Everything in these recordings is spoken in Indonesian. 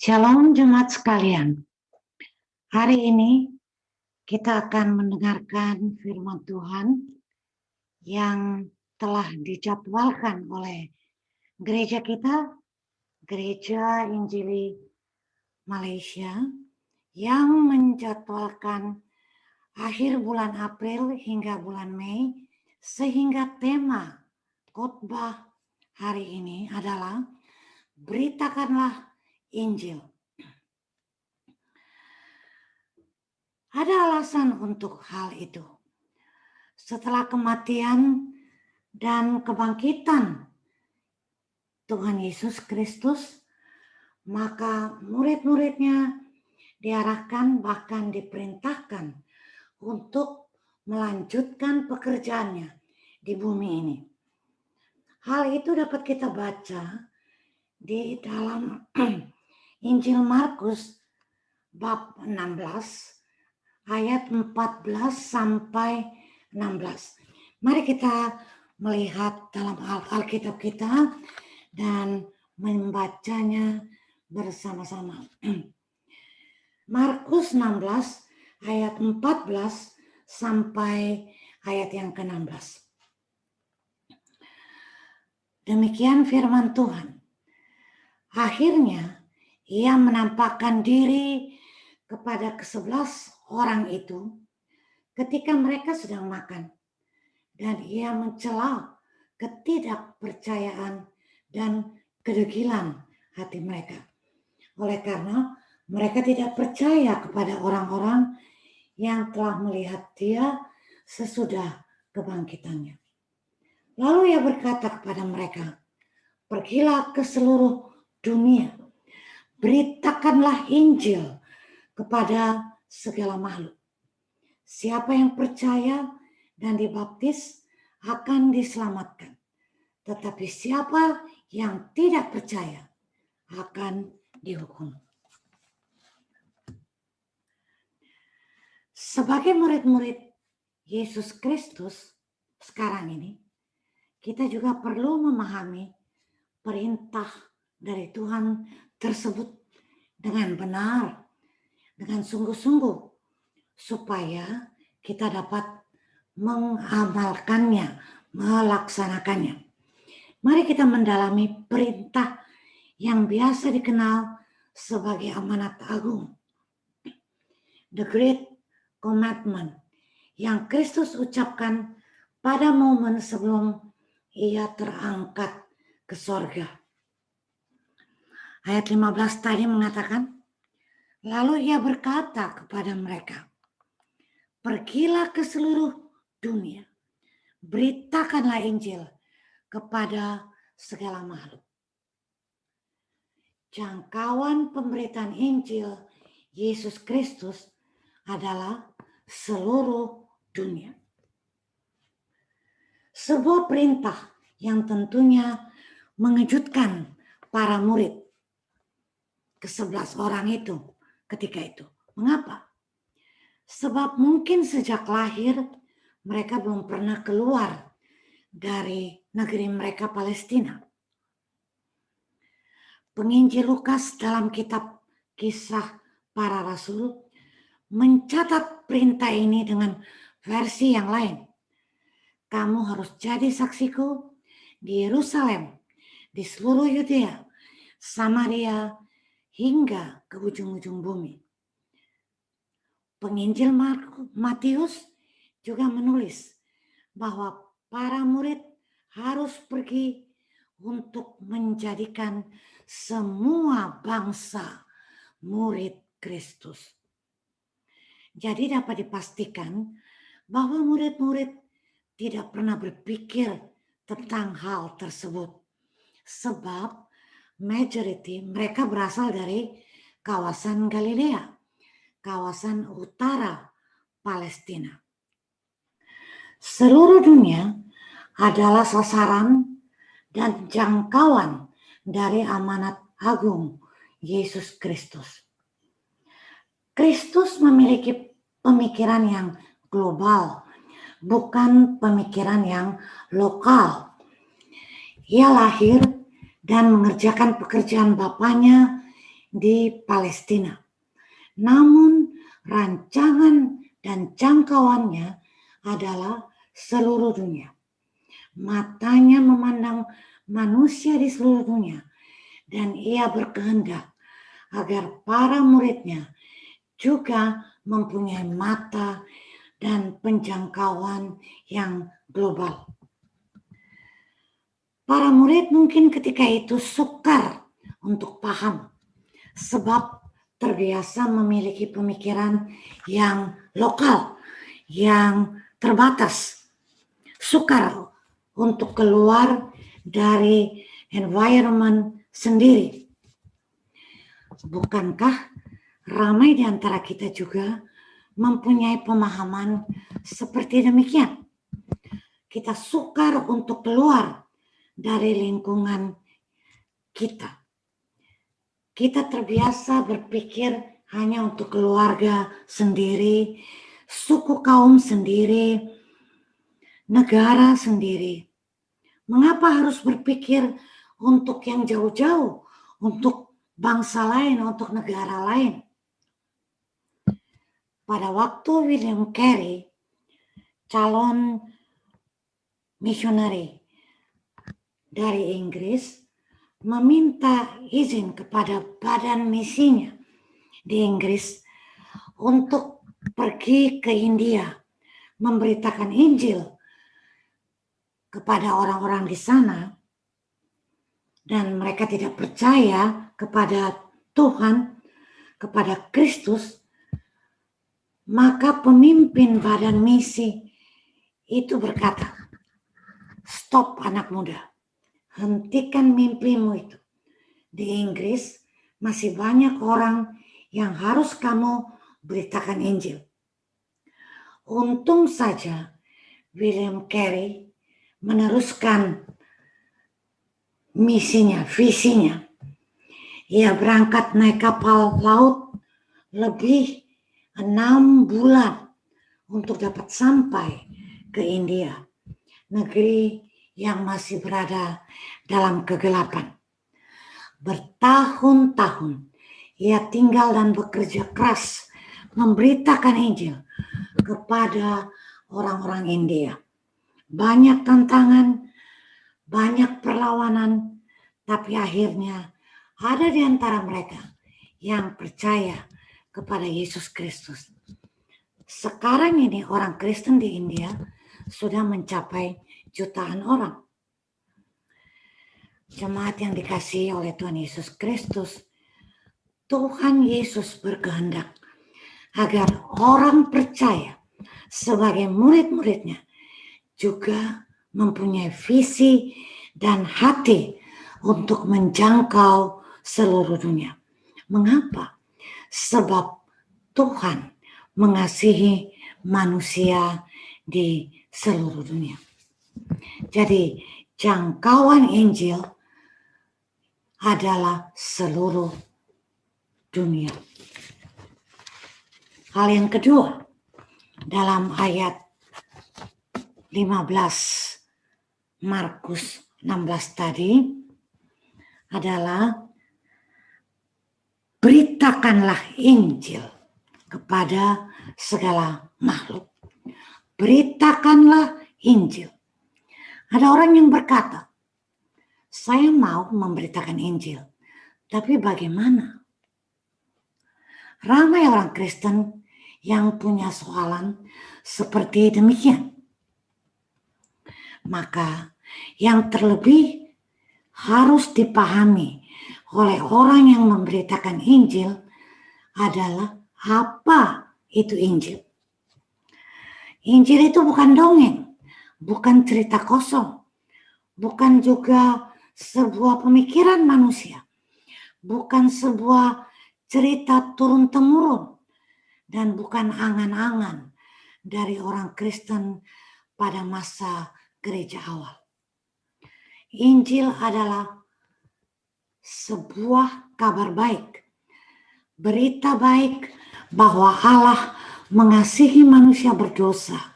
Shalom jemaat sekalian. Hari ini kita akan mendengarkan firman Tuhan yang telah dijadwalkan oleh gereja kita, Gereja Injili Malaysia, yang menjadwalkan akhir bulan April hingga bulan Mei, sehingga tema khotbah hari ini adalah beritakanlah Injil. Ada alasan untuk hal itu. Setelah kematian dan kebangkitan Tuhan Yesus Kristus, maka murid-muridnya diarahkan bahkan diperintahkan untuk melanjutkan pekerjaannya di bumi ini. Hal itu dapat kita baca di dalam Injil Markus bab 16 ayat 14 sampai 16. Mari kita melihat dalam Alkitab kita dan membacanya bersama-sama. Markus 16 ayat 14 sampai ayat yang ke-16. Demikian firman Tuhan. Akhirnya ia menampakkan diri kepada ke-11 orang itu ketika mereka sedang makan, dan ia mencela ketidakpercayaan dan kedegilan hati mereka. Oleh karena mereka tidak percaya kepada orang-orang yang telah melihat dia sesudah kebangkitannya. Lalu ia berkata kepada mereka, "Pergilah ke seluruh dunia, beritakanlah Injil kepada segala makhluk. Siapa yang percaya dan dibaptis akan diselamatkan, tetapi siapa yang tidak percaya akan dihukum." Sebagai murid-murid Yesus Kristus sekarang ini, kita juga perlu memahami perintah dari Tuhan tersebut dengan benar, dengan sungguh-sungguh, supaya kita dapat mengamalkannya, melaksanakannya. Mari kita mendalami perintah yang biasa dikenal sebagai amanat agung, the Great Commandment, yang Kristus ucapkan pada momen sebelum ia terangkat ke sorga. Ayat 15 tadi mengatakan, lalu ia berkata kepada mereka, "Pergilah ke seluruh dunia, beritakanlah Injil kepada segala makhluk." Jangkauan pemberitaan Injil Yesus Kristus adalah seluruh dunia. Sebuah perintah yang tentunya mengejutkan para murid ke-11 orang itu ketika itu. Mengapa? Sebab mungkin sejak lahir mereka belum pernah keluar dari negeri mereka Palestina. Penginjil Lukas dalam kitab Kisah Para Rasul mencatat perintah ini dengan versi yang lain. "Kamu harus jadi saksiku di Yerusalem, di seluruh Yudea, Samaria, hingga ke ujung-ujung bumi." Penginjil Matius juga menulis bahwa para murid harus pergi untuk menjadikan semua bangsa murid Kristus. Jadi dapat dipastikan bahwa murid-murid tidak pernah berpikir tentang hal tersebut, sebab majority mereka berasal dari kawasan Galilea, kawasan utara Palestina. Seluruh dunia adalah sasaran dan jangkauan dari amanat agung Yesus Kristus. Kristus memiliki pemikiran yang global, bukan pemikiran yang lokal. Ia lahir dan mengerjakan pekerjaan Bapanya di Palestina. Namun rancangan dan jangkauannya adalah seluruh dunia. Matanya memandang manusia di seluruh dunia, dan ia berkehendak agar para muridnya juga mempunyai mata dan penjangkauan yang global. Para murid mungkin ketika itu sukar untuk paham, sebab terbiasa memiliki pemikiran yang lokal, yang terbatas, sukar untuk keluar dari environment sendiri. Bukankah ramai di antara kita juga mempunyai pemahaman seperti demikian? Kita sukar untuk keluar dari lingkungan kita. Kita terbiasa berpikir hanya untuk keluarga sendiri, suku kaum sendiri, negara sendiri. Mengapa harus berpikir untuk yang jauh-jauh, untuk bangsa lain, untuk negara lain? Pada waktu William Carey, calon misioneri dari Inggris, meminta izin kepada badan misinya di Inggris untuk pergi ke India, memberitakan Injil kepada orang-orang di sana, dan mereka tidak percaya kepada Tuhan, kepada Kristus. Maka pemimpin badan misi itu berkata, "Stop anak muda, hentikan mimpimu itu. Di Inggris masih banyak orang yang harus kamu beritakan Injil." Untung saja William Carey meneruskan misinya, visinya. Ia berangkat naik kapal laut lebih 6 bulan untuk dapat sampai ke India, negeri yang masih berada dalam kegelapan. Bertahun-tahun ia tinggal dan bekerja keras memberitakan Injil kepada orang-orang India. Banyak tantangan, banyak perlawanan, tapi akhirnya ada di antara mereka yang percaya kepada Yesus Kristus. Sekarang ini orang Kristen di India sudah mencapai jutaan orang. Jemaat yang dikasihi oleh Tuhan Yesus Kristus, Tuhan Yesus berkehendak agar orang percaya sebagai murid-muridnya juga mempunyai visi dan hati untuk menjangkau seluruh dunia. Mengapa? Sebab Tuhan mengasihi manusia di seluruh dunia. Jadi jangkauan Injil adalah seluruh dunia. Hal yang kedua, dalam ayat 15 Markus 16 tadi adalah beritakanlah Injil kepada segala makhluk. Beritakanlah Injil. Ada orang yang berkata, "Saya mau memberitakan Injil, tapi bagaimana?" Ramai orang Kristen yang punya soalan seperti demikian. Maka yang terlebih harus dipahami oleh orang yang memberitakan Injil adalah apa itu Injil. Injil itu bukan dongeng, bukan cerita kosong, bukan juga sebuah pemikiran manusia, bukan sebuah cerita turun-temurun, dan bukan angan-angan dari orang Kristen pada masa gereja awal. Injil adalah sebuah kabar baik, berita baik bahwa Allah mengasihi manusia berdosa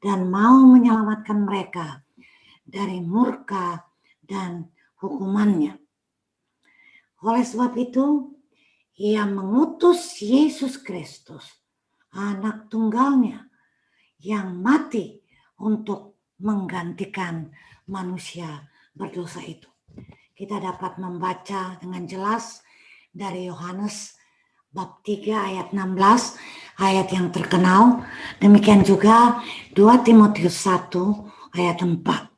dan mau menyelamatkan mereka dari murka dan hukumannya. Oleh sebab itu, Ia mengutus Yesus Kristus, anak tunggalnya, yang mati untuk menggantikan manusia berdosa itu. Kita dapat membaca dengan jelas dari Yohanes bab 3 ayat 16, ayat yang terkenal. Demikian juga 2 Timotius 1 ayat 4.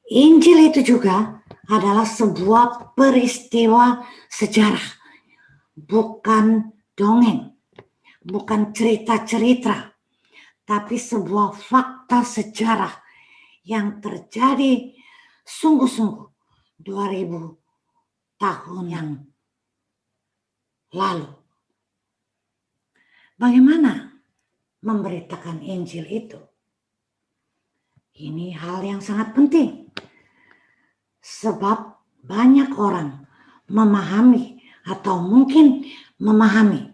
Injil itu juga adalah sebuah peristiwa sejarah, bukan dongeng, bukan cerita-cerita, tapi sebuah fakta sejarah yang terjadi sungguh-sungguh 2000 tahun yang lalu. Bagaimana memberitakan Injil itu? Ini hal yang sangat penting. Sebab banyak orang memahami atau mungkin memahami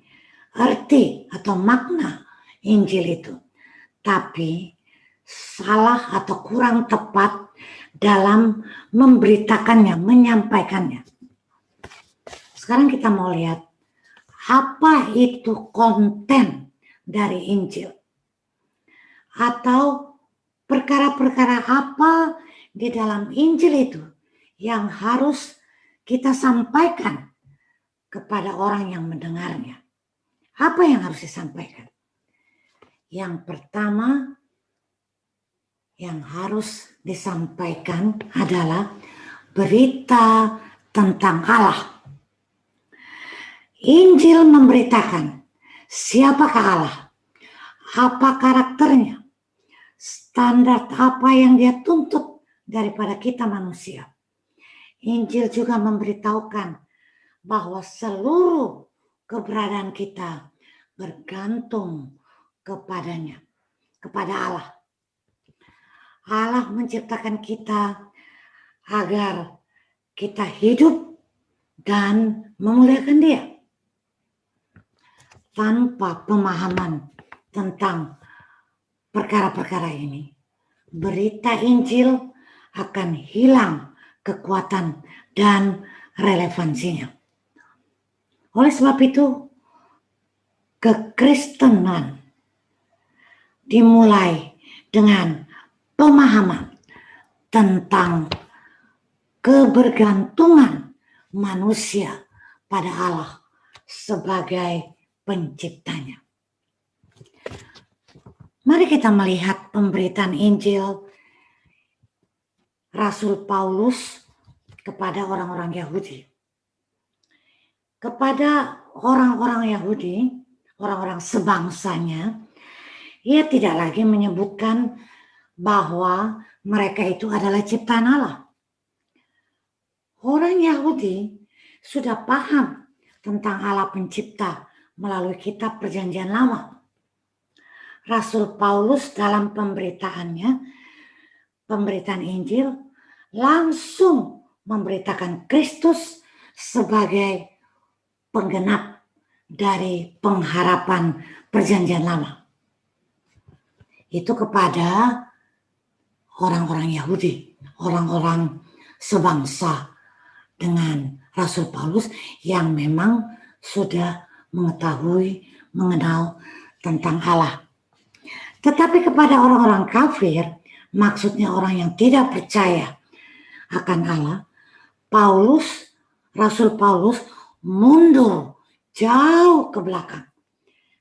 arti atau makna Injil itu, tapi salah atau kurang tepat dalam memberitakannya, menyampaikannya. Sekarang kita mau lihat apa itu konten dari Injil, atau perkara-perkara apa di dalam Injil itu yang harus kita sampaikan kepada orang yang mendengarnya. Apa yang harus disampaikan? Yang pertama yang harus disampaikan adalah berita tentang Allah. Injil memberitakan siapakah Allah, apa karakternya, standar apa yang dia tuntut daripada kita manusia. Injil juga memberitahukan bahwa seluruh keberadaan kita bergantung kepadanya, kepada Allah. Allah menciptakan kita agar kita hidup dan memuliakan Dia. Tanpa pemahaman tentang perkara-perkara ini, berita Injil akan hilang kekuatan dan relevansinya. Oleh sebab itu, kekristenan dimulai dengan pemahaman tentang kebergantungan manusia pada Allah sebagai penciptanya. Mari kita melihat pemberitaan Injil Rasul Paulus kepada orang-orang Yahudi. Kepada orang-orang Yahudi, orang-orang sebangsanya, ia tidak lagi menyebutkan bahwa mereka itu adalah ciptaan Allah. Orang Yahudi sudah paham tentang Allah pencipta melalui kitab Perjanjian Lama. Rasul Paulus dalam pemberitaan Injil langsung memberitakan Kristus sebagai penggenap dari pengharapan Perjanjian Lama. Itu kepada orang-orang Yahudi, orang-orang sebangsa dengan Rasul Paulus yang memang sudah mengetahui, mengenal tentang Allah. Tetapi kepada orang-orang kafir, maksudnya orang yang tidak percaya akan Allah, Rasul Paulus mundur jauh ke belakang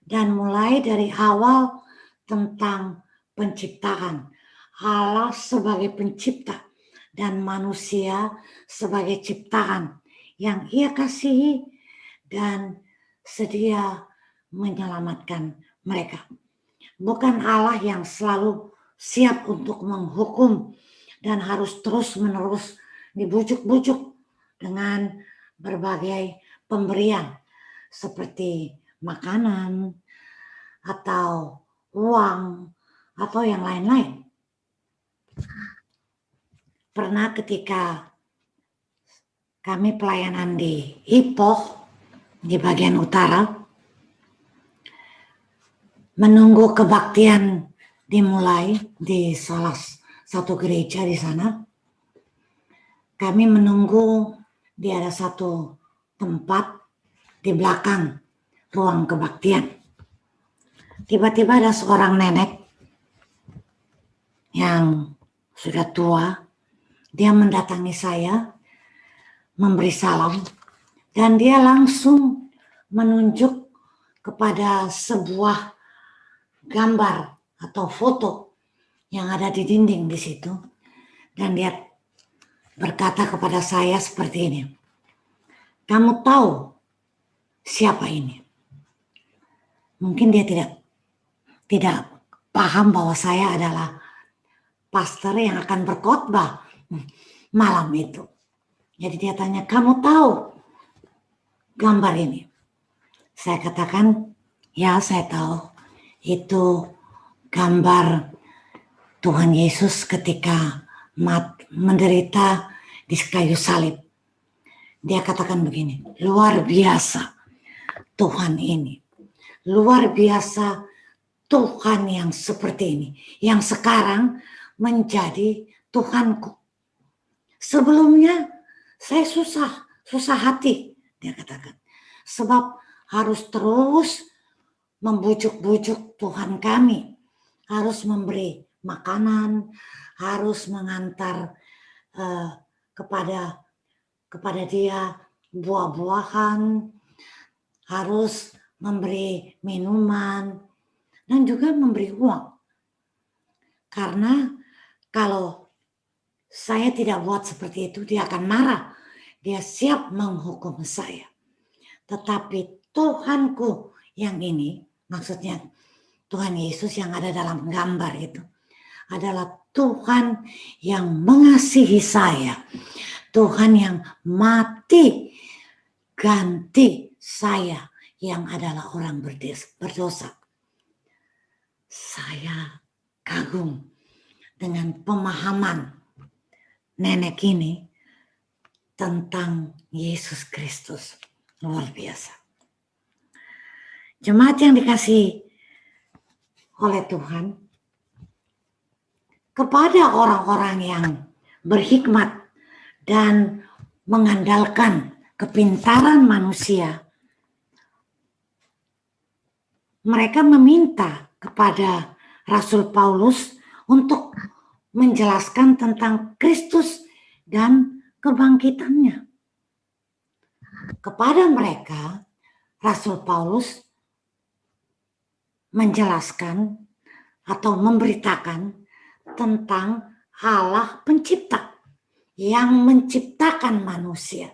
dan mulai dari awal tentang penciptaan, Allah sebagai pencipta dan manusia sebagai ciptaan yang Ia kasihi dan sedia menyelamatkan mereka. Bukan Allah yang selalu siap untuk menghukum dan harus terus-menerus dibujuk-bujuk dengan berbagai pemberian seperti makanan atau uang atau yang lain-lain. Pernah ketika kami pelayanan di Ipoh di bagian utara, menunggu kebaktian dimulai di salah satu gereja di sana. Kami menunggu di ada satu tempat di belakang ruang kebaktian. Tiba-tiba ada seorang nenek yang sudah tua. Dia mendatangi saya, memberi salam, dan dia langsung menunjuk kepada sebuah gambar atau foto yang ada di dinding di situ. Dan dia berkata kepada saya seperti ini, "Kamu tahu siapa ini?" Mungkin dia tidak paham bahwa saya adalah pastor yang akan berkhotbah malam itu. Jadi dia tanya, "Kamu tahu gambar ini?" Saya katakan, "Ya, saya tahu. Itu gambar Tuhan Yesus ketika menderita di kayu salib." Dia katakan begini, "Luar biasa Tuhan ini. Luar biasa Tuhan yang seperti ini. Yang sekarang menjadi Tuhanku. Sebelumnya saya susah hati," dia katakan. "Sebab harus terus membujuk-bujuk Tuhan kami. Harus memberi makanan, harus mengantar kepada dia buah-buahan, harus memberi minuman, dan juga memberi uang. Karena kalau saya tidak buat seperti itu, dia akan marah. Dia siap menghukum saya. Tetapi Tuhanku yang ini, maksudnya Tuhan Yesus yang ada dalam gambar itu, adalah Tuhan yang mengasihi saya. Tuhan yang mati ganti saya yang adalah orang berdosa." Saya kagum dengan pemahaman nenek ini tentang Yesus Kristus. Luar biasa. Jemaat yang dikasihi oleh Tuhan, kepada orang-orang yang berhikmat dan mengandalkan kepintaran manusia, mereka meminta kepada Rasul Paulus untuk menjelaskan tentang Kristus dan kebangkitannya. Kepada mereka, Rasul Paulus menjelaskan atau memberitakan tentang Allah pencipta yang menciptakan manusia,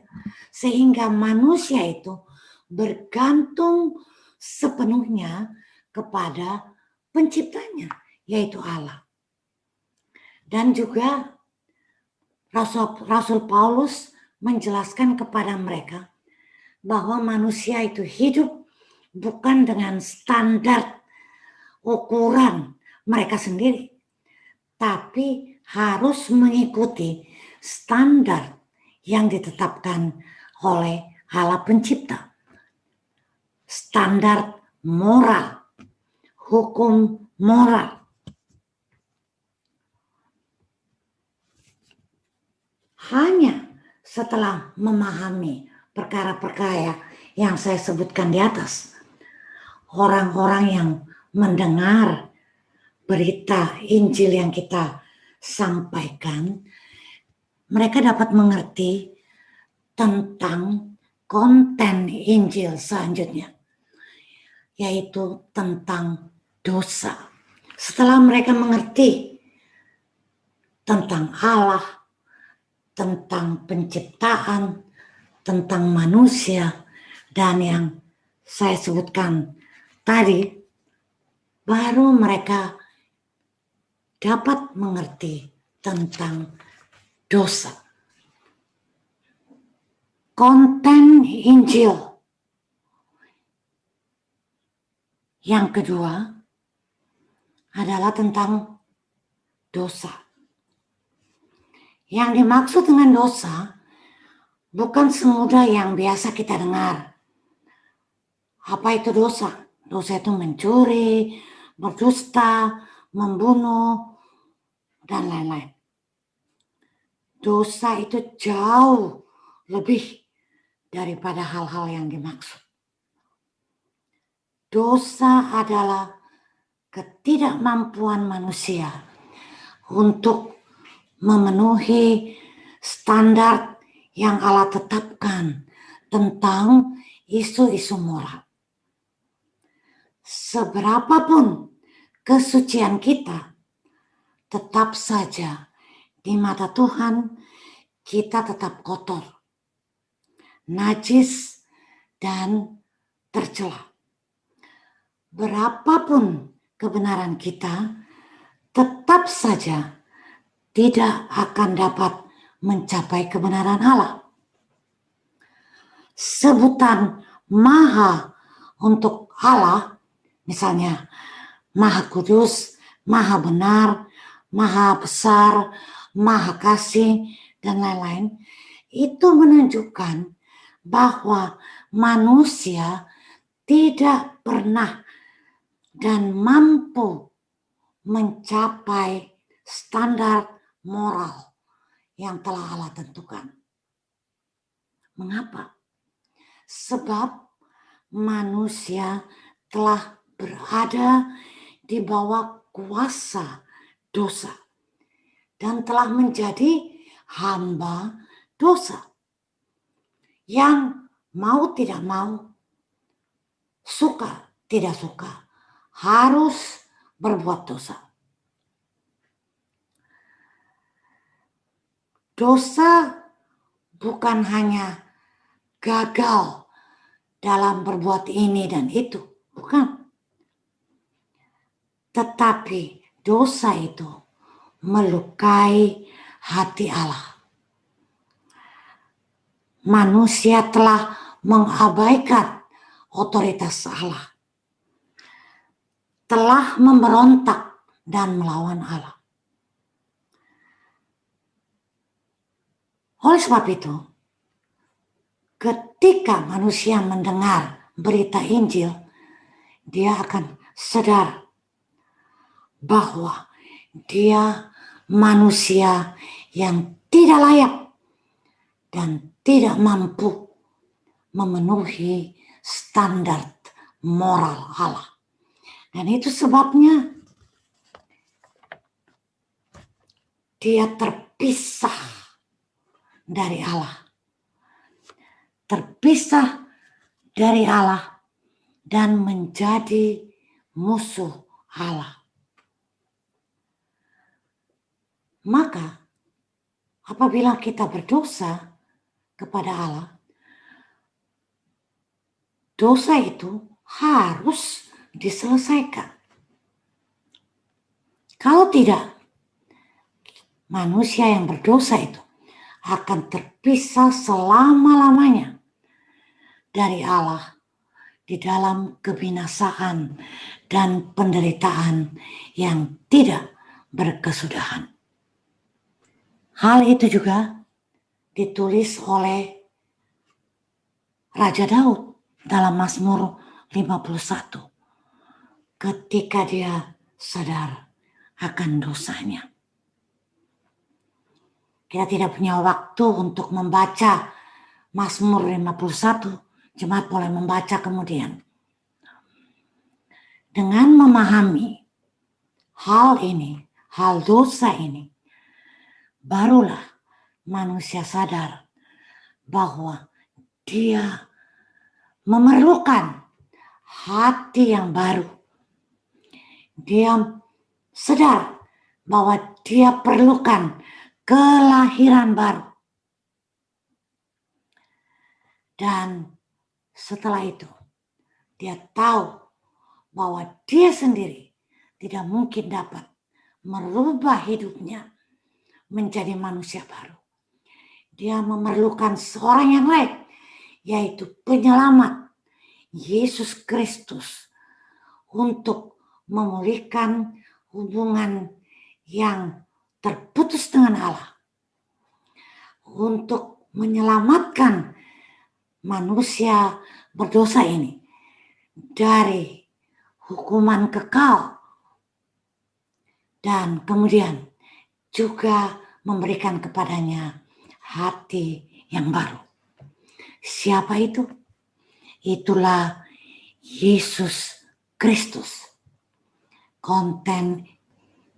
sehingga manusia itu bergantung sepenuhnya kepada penciptanya, yaitu Allah. Dan juga Rasul Paulus menjelaskan kepada mereka bahwa manusia itu hidup bukan dengan standar ukuran mereka sendiri, tapi harus mengikuti standar yang ditetapkan oleh Allah pencipta. Standar moral, hukum moral. Hanya setelah memahami perkara-perkara yang saya sebutkan di atas, orang-orang yang mendengar berita Injil yang kita sampaikan, mereka dapat mengerti tentang konten Injil selanjutnya, yaitu tentang dosa. Setelah mereka mengerti tentang Allah, tentang penciptaan, tentang manusia, dan yang saya sebutkan tadi, baru mereka dapat mengerti tentang dosa. Konten Injil yang kedua adalah tentang dosa. Yang dimaksud dengan dosa bukan semudah yang biasa kita dengar. Apa itu dosa? Dosa itu mencuri, berdusta, membunuh, dan lain-lain. Dosa itu jauh lebih daripada hal-hal yang dimaksud. dosa adalah ketidakmampuan manusia untuk memenuhi standar yang Allah tetapkan tentang isu-isu moral. Seberapapun kesucian kita, tetap saja di mata Tuhan kita tetap kotor, najis, dan tercela. Berapapun kebenaran kita, tetap saja tidak akan dapat mencapai kebenaran Allah. Sebutan maha untuk Allah, misalnya maha kudus, maha benar, maha besar, maha kasih, dan lain-lain, itu menunjukkan bahwa manusia tidak pernah dan mampu mencapai standar moral yang telah Allah tentukan. Mengapa? Sebab manusia telah berada di bawah kuasa dosa dan telah menjadi hamba dosa yang mau tidak mau, suka tidak suka, harus berbuat dosa. Dosa bukan hanya gagal dalam berbuat ini dan itu, bukan. Tetapi dosa itu melukai hati Allah. Manusia telah mengabaikan otoritas Allah, telah memberontak dan melawan Allah. Oleh sebab itu, ketika manusia mendengar berita Injil, dia akan sadar bahwa dia manusia yang tidak layak dan tidak mampu memenuhi standar moral Allah. Dan itu sebabnya dia terpisah dari Allah. Terpisah dari Allah dan menjadi musuh Allah. Maka apabila kita berdosa kepada Allah, dosa itu harus diselesaikan. Kalau tidak, manusia yang berdosa itu akan terpisah selama-lamanya dari Allah di dalam kebinasaan dan penderitaan yang tidak berkesudahan. Hal itu juga ditulis oleh Raja Daud dalam Mazmur 51 ketika dia sadar akan dosanya. Kita tidak punya waktu untuk membaca Mazmur 51, jemaat boleh membaca kemudian. Dengan memahami hal ini, hal dosa ini, barulah manusia sadar bahwa dia memerlukan hati yang baru. Dia sadar bahwa dia perlukan kelahiran baru. Dan setelah itu, dia tahu bahwa dia sendiri tidak mungkin dapat merubah hidupnya menjadi manusia baru. Dia memerlukan seorang yang lain, yaitu penyelamat, Yesus Kristus, untuk memulihkan hubungan yang terputus dengan Allah, untuk menyelamatkan manusia berdosa ini dari hukuman kekal, dan kemudian juga memberikan kepadanya hati yang baru. Siapa itu? Itulah Yesus Kristus. Konten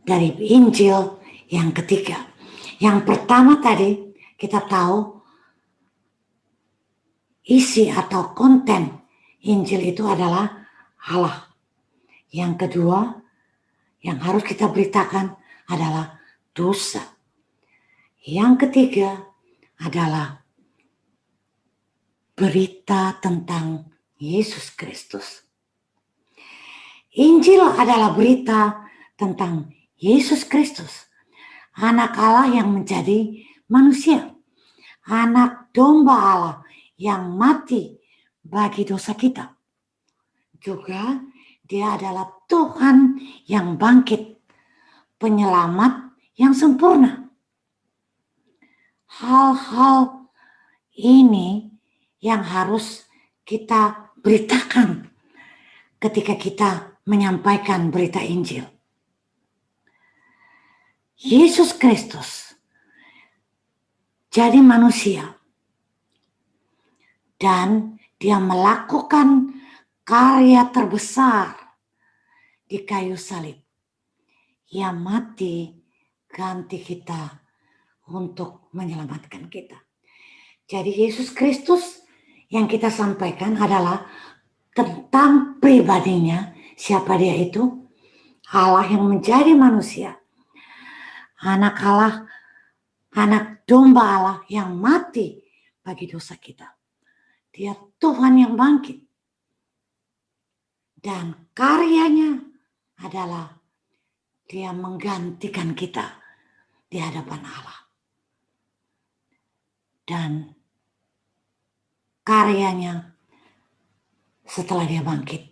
dari Injil yang ketiga. Yang pertama tadi kita tahu isi atau konten Injil itu adalah Allah. Yang kedua yang harus kita beritakan adalah dosa. Yang ketiga adalah berita tentang Yesus Kristus. Injil adalah berita tentang Yesus Kristus, anak Allah yang menjadi manusia, anak domba Allah yang mati bagi dosa kita. Juga dia adalah Tuhan yang bangkit, penyelamat yang sempurna. Hal-hal ini yang harus kita beritakan ketika kita menyampaikan berita Injil. Yesus Kristus jadi manusia dan dia melakukan karya terbesar di kayu salib. Ia mati ganti kita untuk menyelamatkan kita. Jadi Yesus Kristus yang kita sampaikan adalah tentang pribadinya, siapa dia itu? Allah yang menjadi manusia. Anak Allah, anak domba Allah yang mati bagi dosa kita. Dia Tuhan yang bangkit. Dan karyanya adalah dia menggantikan kita di hadapan Allah. Dan karyanya setelah dia bangkit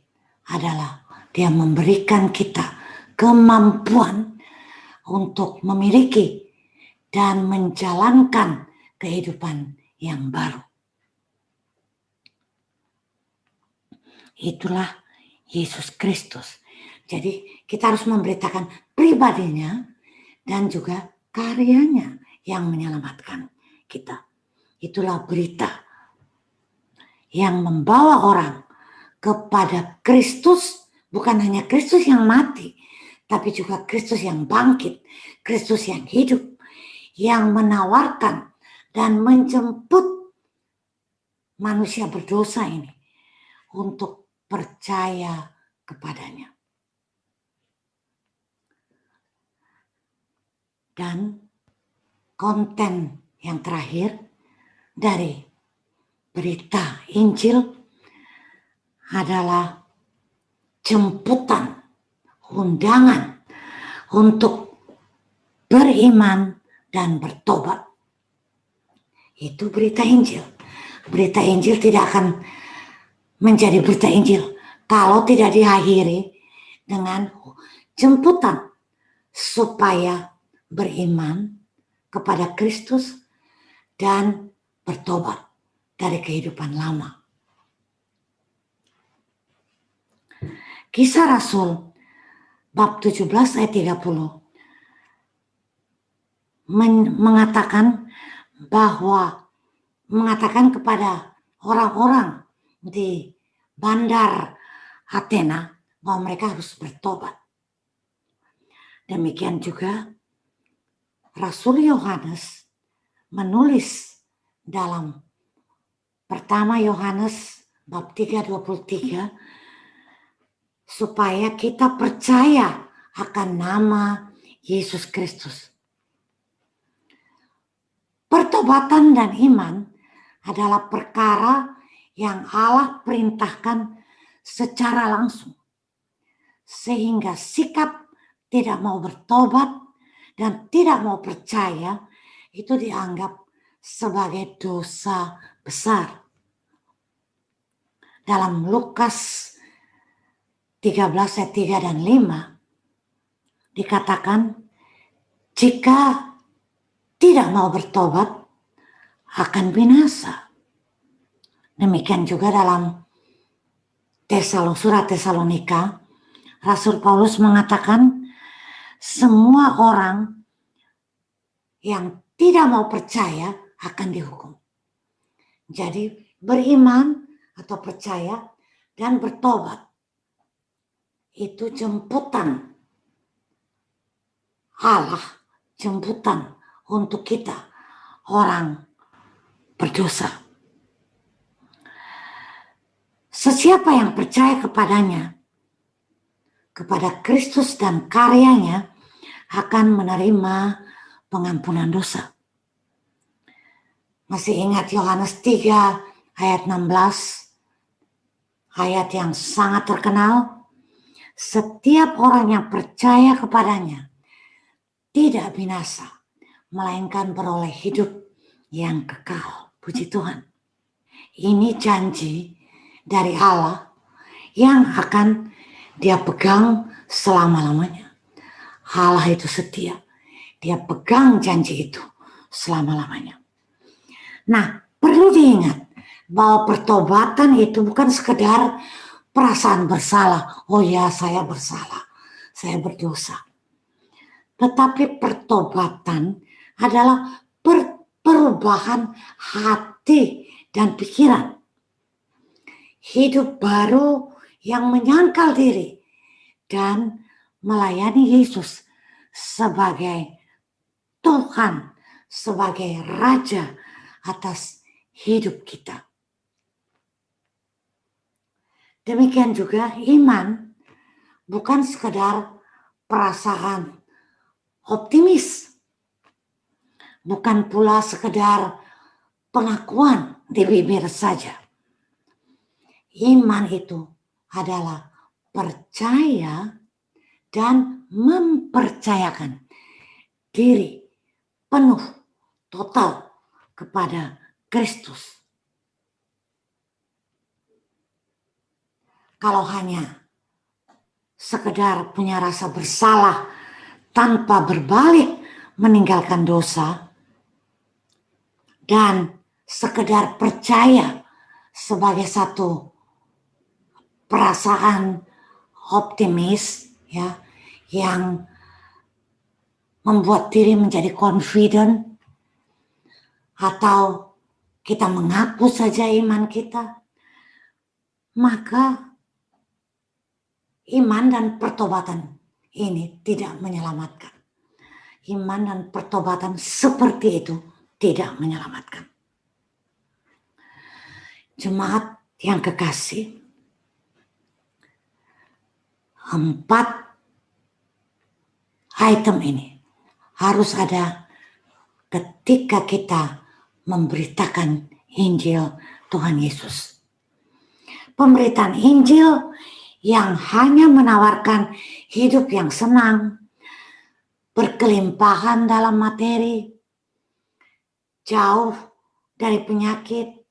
adalah dia memberikan kita kemampuan untuk memiliki dan menjalankan kehidupan yang baru. Itulah Yesus Kristus. Jadi kita harus memberitakan pribadinya dan juga karyanya yang menyelamatkan kita. Itulah berita yang membawa orang kepada Kristus, bukan hanya Kristus yang mati, tapi juga Kristus yang bangkit, Kristus yang hidup, yang menawarkan dan menjemput manusia berdosa ini untuk percaya kepadanya. Dan konten yang terakhir dari berita Injil adalah jemputan, undangan untuk beriman dan bertobat. Itu berita Injil. Berita Injil tidak akan menjadi berita Injil kalau tidak diakhiri dengan jemputan supaya beriman kepada Kristus dan bertobat dari kehidupan lama. Kisah Rasul bab 17 ayat 30 mengatakan kepada orang-orang di bandar Athena bahwa mereka harus bertobat. Demikian juga Rasul Yohanes menulis dalam pertama Yohanes bab 3:23 supaya kita percaya akan nama Yesus Kristus. Pertobatan dan iman adalah perkara yang Allah perintahkan secara langsung. Sehingga sikap tidak mau bertobat dan tidak mau percaya itu dianggap sebagai dosa besar. Dalam Lukas 13 ayat 3 dan 5 dikatakan jika tidak mau bertobat akan binasa. Demikian juga dalam surat Tesalonika, Rasul Paulus mengatakan semua orang yang tidak mau percaya akan dihukum. Jadi beriman atau percaya dan bertobat itu jemputan Allah, jemputan untuk kita orang berdosa. Sesiapa yang percaya kepadanya, kepada Kristus dan karyanya, akan menerima pengampunan dosa. Masih ingat Yohanes 3 ayat 16, ayat yang sangat terkenal? Setiap orang yang percaya kepadanya tidak binasa, melainkan beroleh hidup yang kekal. Puji Tuhan. Ini janji dari Allah yang akan Dia pegang selama-lamanya. Allah itu setia. Dia pegang janji itu selama-lamanya. Nah, perlu diingat bahwa pertobatan itu bukan sekedar perasaan bersalah. Oh ya, saya bersalah, saya berdosa. Tetapi pertobatan adalah perubahan hati dan pikiran. Hidup baru yang menyangkal diri dan melayani Yesus sebagai Tuhan, sebagai Raja atas hidup kita. Demikian juga iman bukan sekedar perasaan optimis, bukan pula sekedar pengakuan di bibir saja. Iman itu adalah percaya dan mempercayakan diri penuh, total kepada Kristus. Kalau hanya sekedar punya rasa bersalah tanpa berbalik meninggalkan dosa dan sekedar percaya sebagai satu perasaan optimis, ya, yang membuat diri menjadi confident, atau kita mengaku saja iman kita, maka iman dan pertobatan ini tidak menyelamatkan. Iman dan pertobatan seperti itu tidak menyelamatkan. Jemaat yang kekasih, 4 item ini harus ada ketika kita memberitakan Injil Tuhan Yesus. Pemberitaan Injil yang hanya menawarkan hidup yang senang, berkelimpahan dalam materi, jauh dari penyakit,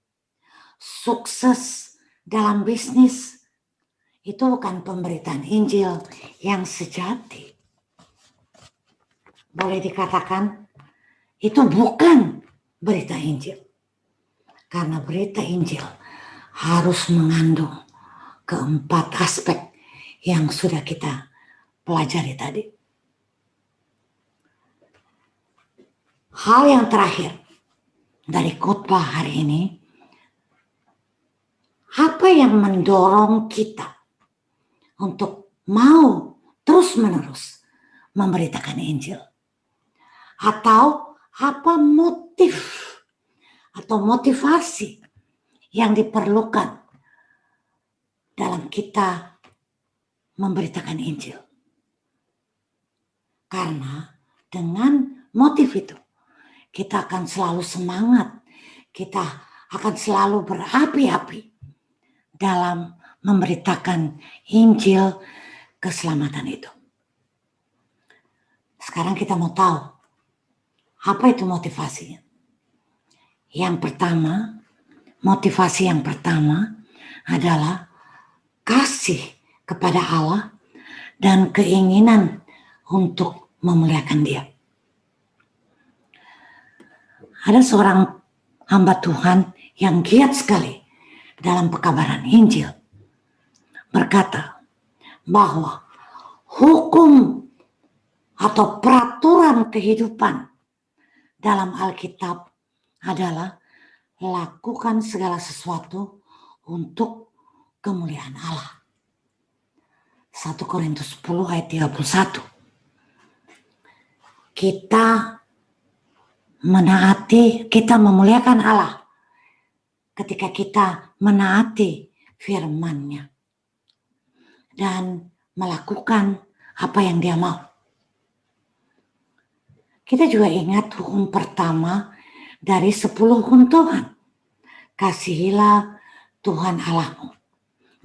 sukses dalam bisnis, itu bukan pemberitaan Injil yang sejati. Boleh dikatakan itu bukan berita Injil. Karena berita Injil harus mengandung keempat aspek yang sudah kita pelajari tadi. Hal yang terakhir dari khotbah hari ini, apa yang mendorong kita untuk mau terus-menerus memberitakan Injil? Atau apa motif atau motivasi yang diperlukan dalam kita memberitakan Injil? Karena dengan motif itu kita akan selalu semangat, kita akan selalu berapi-api dalam memberitakan Injil keselamatan itu. Sekarang kita mau tahu apa itu motivasinya. Yang pertama, motivasi yang pertama adalah kasih kepada Allah dan keinginan untuk memuliakan Dia. Ada seorang hamba Tuhan yang giat sekali dalam pekabaran Injil, berkata bahwa hukum atau peraturan kehidupan dalam Alkitab adalah lakukan segala sesuatu untuk kemuliaan Allah. 1 Korintus 10 ayat 31. Kita menaati, kita memuliakan Allah ketika kita menaati firman-Nya dan melakukan apa yang Dia mau. Kita juga ingat hukum pertama dari 10 hukum Tuhan. Kasihilah Tuhan Allahmu.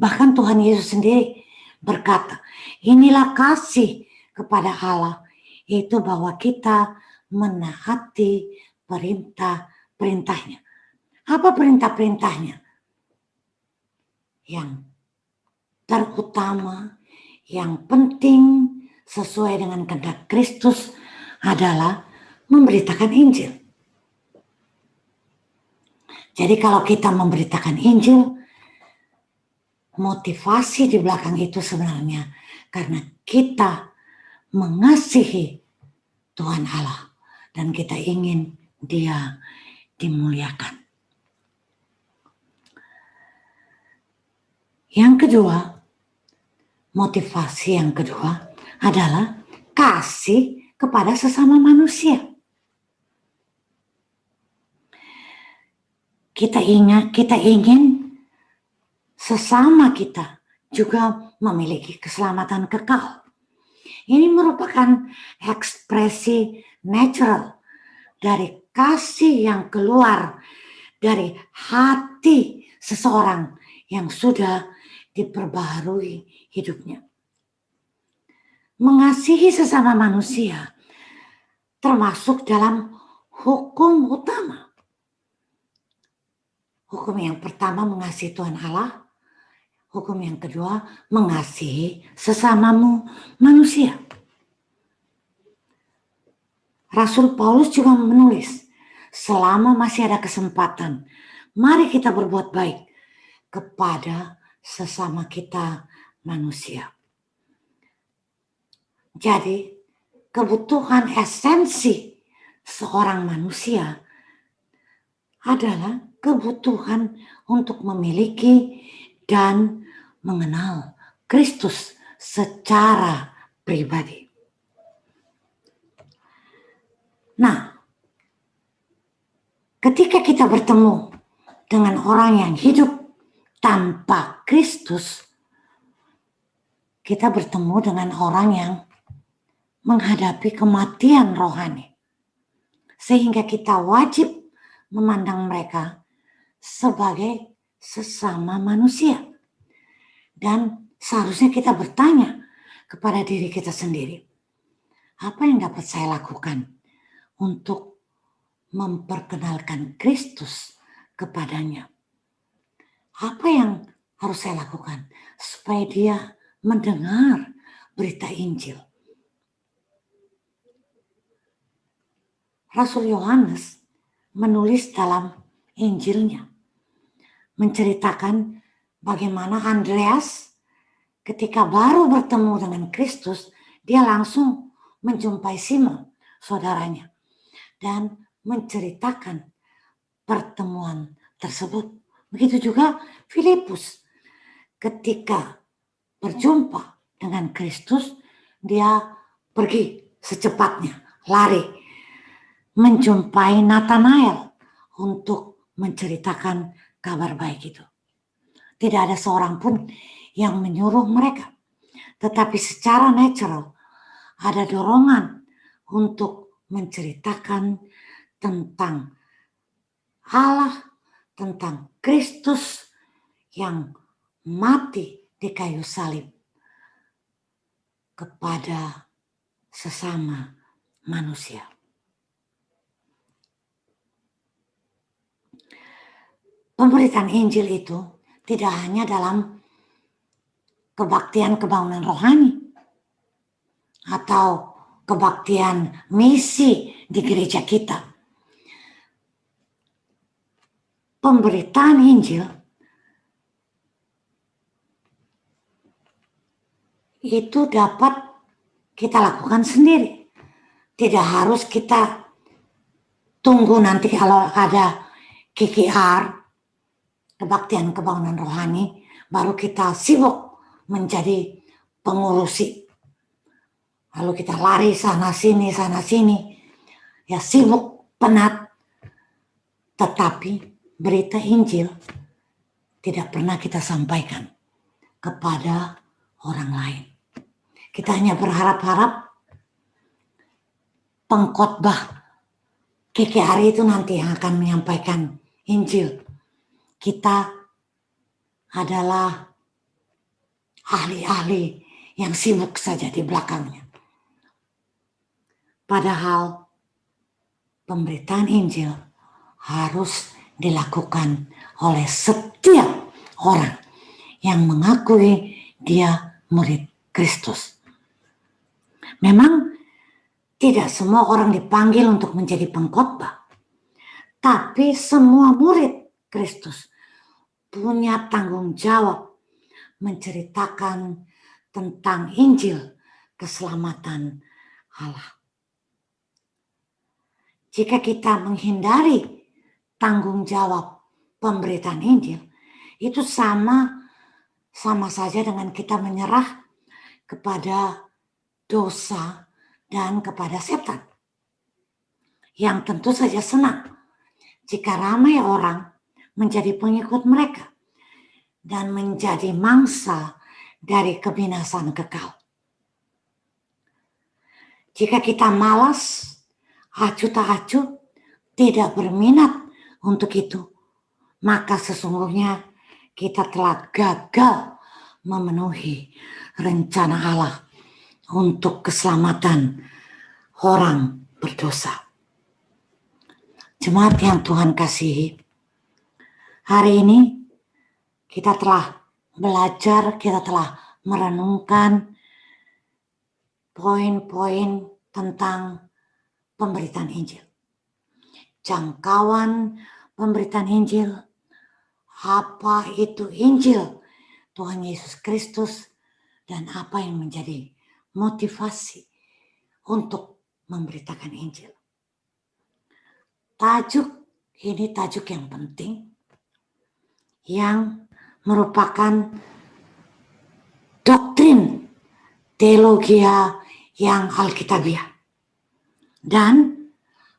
Bahkan Tuhan Yesus sendiri berkata, inilah kasih kepada Allah, yaitu bahwa kita menaati perintah-perintahnya. Apa perintah-perintahnya? Yang terutama, yang penting sesuai dengan kehendak Kristus adalah memberitakan Injil. Jadi kalau kita memberitakan Injil, motivasi di belakang itu sebenarnya karena kita mengasihi Tuhan Allah dan kita ingin Dia dimuliakan. Yang kedua, motivasi yang kedua adalah kasih kepada sesama manusia. Kita ingin sesama kita juga memiliki keselamatan kekal. Ini merupakan ekspresi natural dari kasih yang keluar dari hati seseorang yang sudah diperbaharui hidupnya. Mengasihi sesama manusia termasuk dalam hukum utama. Hukum yang pertama mengasihi Tuhan Allah. Hukum yang kedua mengasihi sesamamu manusia. Rasul Paulus juga menulis, selama masih ada kesempatan, mari kita berbuat baik kepada sesama kita manusia. Jadi, kebutuhan esensi seorang manusia adalah kebutuhan untuk memiliki dan mengenal Kristus secara pribadi. Nah, ketika kita bertemu dengan orang yang hidup tanpa Kristus, kita bertemu dengan orang yang menghadapi kematian rohani. Sehingga kita wajib memandang mereka sebagai sesama manusia. Dan seharusnya kita bertanya kepada diri kita sendiri, apa yang dapat saya lakukan untuk memperkenalkan Kristus kepadanya? Apa yang harus saya lakukan supaya dia mendengar berita Injil? Rasul Yohanes menulis dalam Injilnya, menceritakan bagaimana Andreas ketika baru bertemu dengan Kristus, dia langsung menjumpai Simon, saudaranya, dan menceritakan pertemuan tersebut. Begitu juga Filipus, ketika berjumpa dengan Kristus, dia pergi secepatnya, lari, menjumpai Nathanael untuk menceritakan kabar baik itu. Tidak ada seorang pun yang menyuruh mereka, tetapi secara natural ada dorongan untuk menceritakan tentang Allah, tentang Kristus yang mati di kayu salib kepada sesama manusia. Pemberitaan Injil itu tidak hanya dalam kebaktian kebangunan rohani atau kebaktian misi di gereja kita. Pemberitaan Injil itu dapat kita lakukan sendiri. Tidak harus kita tunggu nanti kalau ada KKR, kebaktian kebangunan rohani, baru kita sibuk menjadi pengurusi. Lalu kita lari sana sini, ya sibuk, penat. Tetapi berita Injil tidak pernah kita sampaikan kepada orang lain. Kita hanya berharap-harap pengkhotbah KKRI itu nanti yang akan menyampaikan Injil. Kita adalah ahli-ahli yang sibuk saja di belakangnya. Padahal pemberitaan Injil harus dilakukan oleh setiap orang yang mengakui dia murid Kristus. Memang tidak semua orang dipanggil untuk menjadi pengkhotbah, tapi semua murid Kristus punya tanggung jawab menceritakan tentang Injil keselamatan Allah. Jika kita menghindari tanggung jawab pemberitaan Injil, itu sama saja dengan kita menyerah kepada dosa dan kepada setan. Yang tentu saja senang jika ramai orang menjadi pengikut mereka dan menjadi mangsa dari kebinasan kekal. Jika kita malas, acuh tak acuh, tidak berminat untuk itu, maka sesungguhnya kita telah gagal memenuhi rencana Allah untuk keselamatan orang berdosa. Jemaat yang Tuhan kasihi, hari ini kita telah belajar, kita telah merenungkan poin-poin tentang pemberitaan Injil. Jangkauan pemberitaan Injil, apa itu Injil Tuhan Yesus Kristus, dan apa yang menjadi motivasi untuk memberitakan Injil. Tajuk ini tajuk yang penting, yang merupakan doktrin teologia yang alkitabiah. Dan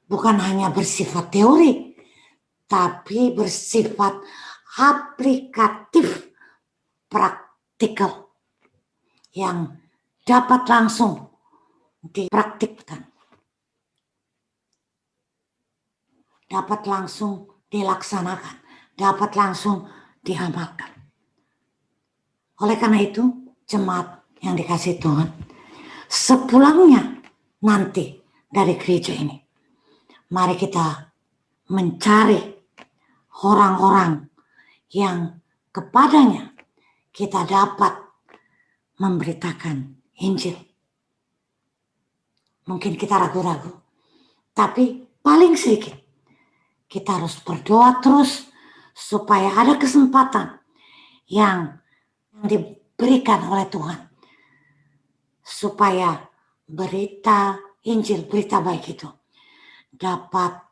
bukan hanya bersifat teori, tapi bersifat aplikatif, praktikal, yang dapat langsung dipraktikkan, dapat langsung dilaksanakan, dapat langsung diamalkan. Oleh karena itu, jemaat yang dikasihi Tuhan, sepulangnya nanti dari gereja ini, mari kita mencari orang-orang yang kepadanya kita dapat memberitakan Injil. Mungkin kita ragu-ragu, tapi paling sedikit kita harus berdoa terus supaya ada kesempatan yang diberikan oleh Tuhan, supaya berita Injil, berita baik itu dapat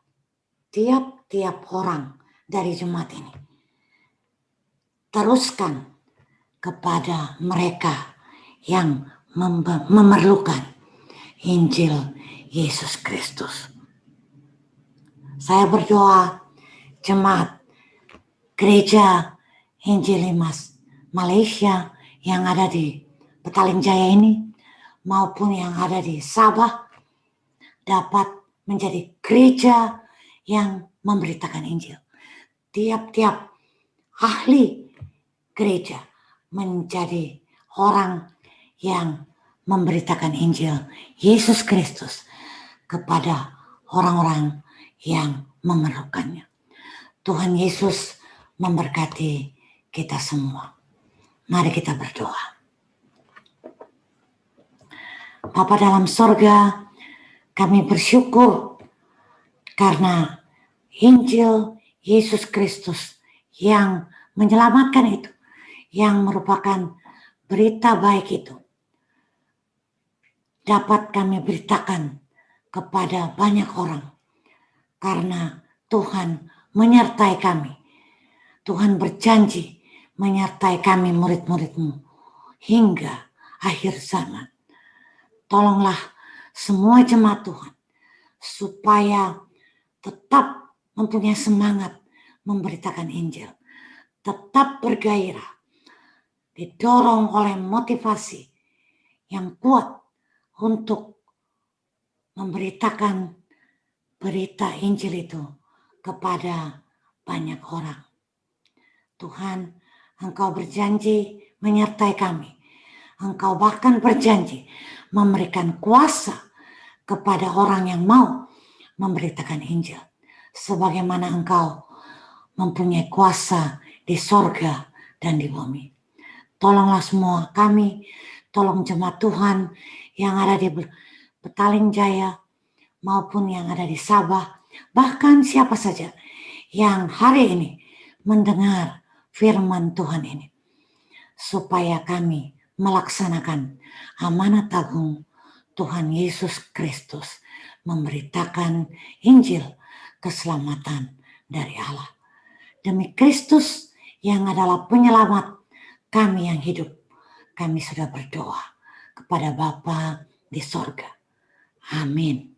tiap-tiap orang dari jemaat ini teruskan kepada mereka yang memerlukan Injil Yesus Kristus. Saya berdoa jemaat gereja Injilimas Malaysia yang ada di Petaling Jaya ini maupun yang ada di Sabah dapat menjadi gereja yang memberitakan Injil. Tiap-tiap ahli gereja menjadi orang yang memberitakan Injil Yesus Kristus kepada orang-orang yang memerlukannya. Tuhan Yesus memberkati kita semua. Mari kita berdoa. Bapa dalam sorga, kami bersyukur karena Injil Yesus Kristus yang menyelamatkan itu, yang merupakan berita baik itu, dapat kami beritakan kepada banyak orang karena Tuhan menyertai kami. Tuhan berjanji menyertai kami murid-murid-Mu hingga akhir zaman. Tolonglah semua jemaat Tuhan supaya tetap mempunyai semangat memberitakan Injil, tetap bergairah, didorong oleh motivasi yang kuat untuk memberitakan berita Injil itu kepada banyak orang. Tuhan, Engkau berjanji menyertai kami. Engkau bahkan berjanji memberikan kuasa kepada orang yang mau memberitakan Injil. Sebagaimana Engkau mempunyai kuasa di sorga dan di bumi. Tolonglah semua kami, tolong jemaat Tuhan yang ada di Petaling Jaya maupun yang ada di Sabah, bahkan siapa saja yang hari ini mendengar firman Tuhan ini, supaya kami melaksanakan amanat agung Tuhan Yesus Kristus, memberitakan Injil keselamatan dari Allah. Demi Kristus yang adalah penyelamat kami yang hidup, kami sudah berdoa kepada Bapa di sorga. Amin.